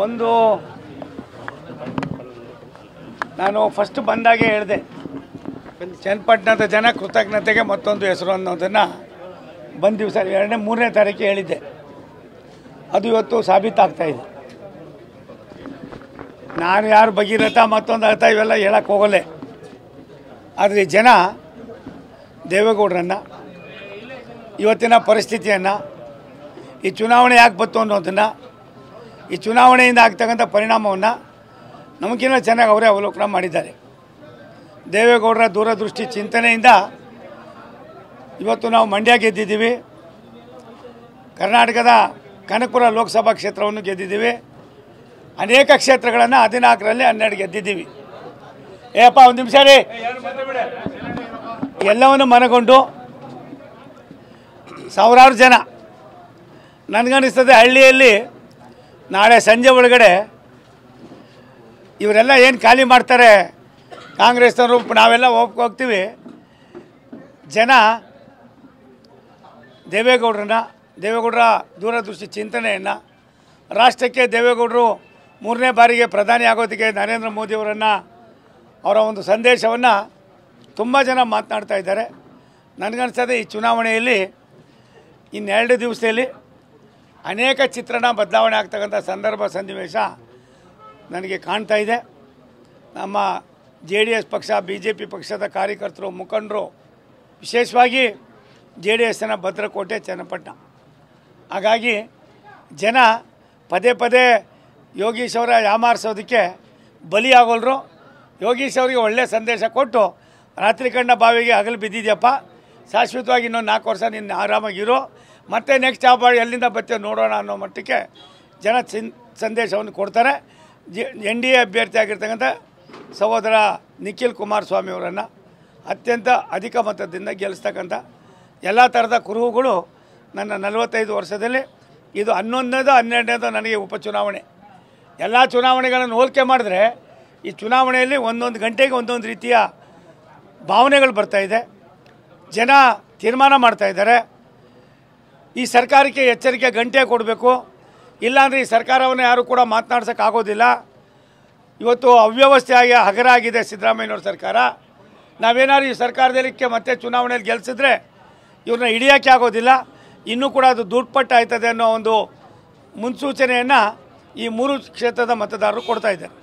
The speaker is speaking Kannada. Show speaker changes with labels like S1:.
S1: ಒಂದು ನಾನು ಫಸ್ಟ್ ಬಂದಾಗೆ ಹೇಳಿದೆ, ಚನ್ನಪಟ್ಟಣದ ಜನ ಕೃತಜ್ಞತೆಗೆ ಮತ್ತೊಂದು ಹೆಸರು ಅನ್ನೋದನ್ನು ಬಂದ ದಿವಸ 2-3ನೇ ತಾರೀಕು ಹೇಳಿದ್ದೆ. ಅದು ಇವತ್ತು ಸಾಬೀತಾಗ್ತಾಯಿದೆ. ನಾನು ಯಾರು ಭಗೀರಥ ಮತ್ತೊಂದು ಅರ್ಥ ಇವೆಲ್ಲ ಹೇಳಕ್ಕೆ ಹೋಗಲ್ಲೇ. ಆದರೆ ಜನ ದೇವೇಗೌಡರನ್ನು, ಇವತ್ತಿನ ಪರಿಸ್ಥಿತಿಯನ್ನು, ಈ ಚುನಾವಣೆ ಯಾಕೆ ಬಂತು ಅನ್ನೋದನ್ನು, ಈ ಚುನಾವಣೆಯಿಂದ ಆಗ್ತಕ್ಕಂಥ ಪರಿಣಾಮವನ್ನು ನಮಗಿನ್ನ ಚೆನ್ನಾಗಿ ಅವರೇ ಅವಲೋಕನ ಮಾಡಿದ್ದಾರೆ. ದೇವೇಗೌಡರ ದೂರದೃಷ್ಟಿ ಚಿಂತನೆಯಿಂದ ಇವತ್ತು ನಾವು ಮಂಡ್ಯ ಗೆದ್ದಿದ್ದೀವಿ, ಕರ್ನಾಟಕದ ಕನಕಪುರ ಲೋಕಸಭಾ ಕ್ಷೇತ್ರವನ್ನು ಗೆದ್ದಿದ್ದೀವಿ, ಅನೇಕ ಕ್ಷೇತ್ರಗಳನ್ನು 14ರಲ್ಲಿ 12 ಗೆದ್ದಿದ್ದೀವಿ. ಏಪ್ಪ ಒಂದು ನಿಮಿಷ ರೀ, ಎಲ್ಲವನ್ನು ಮನಗೊಂಡು ಸಾವಿರಾರು ಜನ, ನನಗನ್ನಿಸ್ತದೆ ಹಳ್ಳಿಯಲ್ಲಿ ನಾಳೆ ಸಂಜೆ ಒಳಗಡೆ ಇವರೆಲ್ಲ ಏನು ಖಾಲಿ ಮಾಡ್ತಾರೆ ಕಾಂಗ್ರೆಸ್ನವರು, ನಾವೆಲ್ಲ ಹೋಗ್ತೀವಿ. ಜನ ದೇವೇಗೌಡರ ದೂರದೃಷ್ಟಿ ಚಿಂತನೆಯನ್ನು, ರಾಷ್ಟ್ರಕ್ಕೆ ದೇವೇಗೌಡರು 3ನೇ ಬಾರಿಗೆ ಪ್ರಧಾನಿ ಆಗೋದಕ್ಕೆ ನರೇಂದ್ರ ಮೋದಿಯವರನ್ನು, ಅವರ ಒಂದು ಸಂದೇಶವನ್ನು ತುಂಬ ಜನ ಮಾತನಾಡ್ತಾ ಇದ್ದಾರೆ. ನನಗನ್ನಿಸ್ತದೆ ಈ ಚುನಾವಣೆಯಲ್ಲಿ ಇನ್ನು 2 ದಿವಸದಲ್ಲಿ ಅನೇಕ ಚಿತ್ರಣ ಬದಲಾವಣೆ ಆಗ್ತಕ್ಕಂಥ ಸಂದರ್ಭ ಸನ್ನಿವೇಶ ನನಗೆ ಕಾಣ್ತಾ ಇದೆ. ನಮ್ಮ JDS ಪಕ್ಷ, BJP ಪಕ್ಷದ ಕಾರ್ಯಕರ್ತರು, ಮುಖಂಡರು, ವಿಶೇಷವಾಗಿ JDSನ ಭದ್ರಕೋಟೆ ಚನ್ನಪಟ್ಟಣ. ಹಾಗಾಗಿ ಜನ ಪದೇ ಪದೇ ಯೋಗೀಶ್ ಅವರ ಯಾಮಾರಿಸೋದಕ್ಕೆ ಬಲಿಯಾಗೋಲ್ರು. ಯೋಗೀಶ್ ಅವರಿಗೆ ಒಳ್ಳೆಯ ಸಂದೇಶ ಕೊಟ್ಟು, ರಾತ್ರಿ ಕಂಡ ಬಾವಿಗೆ ಹಗಲು ಬಿದ್ದಿದೆಯಪ್ಪ, ಶಾಶ್ವತವಾಗಿ ಇನ್ನೊಂದು 4 ವರ್ಷ ನಿನ್ನ ಆರಾಮಾಗಿರೋ, ಮತ್ತೆ ನೆಕ್ಸ್ಟ್ ಜಾಬ್ ಎಲ್ಲಿಂದ ಬರ್ತೇವೆ ನೋಡೋಣ ಅನ್ನೋ ಮಟ್ಟಕ್ಕೆ ಜನ ಸಂದೇಶವನ್ನು ಕೊಡ್ತಾರೆ. NDA ಅಭ್ಯರ್ಥಿ ಆಗಿರ್ತಕ್ಕಂಥ ಸಹೋದರ ನಿಖಿಲ್ ಕುಮಾರಸ್ವಾಮಿ ಅವರನ್ನು ಅತ್ಯಂತ ಅಧಿಕ ಮತದಿಂದ ಗೆಲ್ಲಿಸ್ತಕ್ಕಂಥ ಎಲ್ಲ ಥರದ ಕುರುಹುಗಳು ನನ್ನ 45 ವರ್ಷದಲ್ಲಿ ಇದು 11ನೇದು 12ನೇದು ನನಗೆ ಉಪಚುನಾವಣೆ. ಎಲ್ಲ ಚುನಾವಣೆಗಳನ್ನು ಹೋಲಿಕೆ ಮಾಡಿದ್ರೆ ಈ ಚುನಾವಣೆಯಲ್ಲಿ ಒಂದೊಂದು ಗಂಟೆಗೆ ಒಂದೊಂದು ರೀತಿಯ ಭಾವನೆಗಳು ಬರ್ತಾಯಿದೆ. ಜನ ತೀರ್ಮಾನ ಮಾಡ್ತಾಯಿದ್ದಾರೆ. ಈ ಸರ್ಕಾರಕ್ಕೆ ಎಚ್ಚರಿಕೆ ಗಂಟೆ ಕೊಡಬೇಕು, ಇಲ್ಲಾಂದರೆ ಈ ಸರ್ಕಾರವನ್ನು ಯಾರು ಕೂಡ ಮಾತನಾಡ್ಸೋಕ್ಕಾಗೋದಿಲ್ಲ. ಇವತ್ತು ಅವ್ಯವಸ್ಥೆಯಾಗಿ ಹಗರ ಆಗಿದೆ ಸಿದ್ದರಾಮಯ್ಯನವ್ರ ಸರ್ಕಾರ. ನಾವೇನಾದ್ರು ಈ ಸರ್ಕಾರದಲ್ಲಿ ಮತ್ತೆ ಚುನಾವಣೆಯಲ್ಲಿ ಗೆಲ್ಲಿಸಿದ್ರೆ ಇವ್ರನ್ನ ಹಿಡಿಯೋಕ್ಕೆ ಆಗೋದಿಲ್ಲ, ಇನ್ನೂ ಕೂಡ ಅದು ದುಡ್ಪಟ್ಟು ಆಯ್ತದೆ ಅನ್ನೋ ಒಂದು ಮುನ್ಸೂಚನೆಯನ್ನು ಈ 3 ಕ್ಷೇತ್ರದ ಮತದಾರರು ಕೊಡ್ತಾ ಇದ್ದಾರೆ.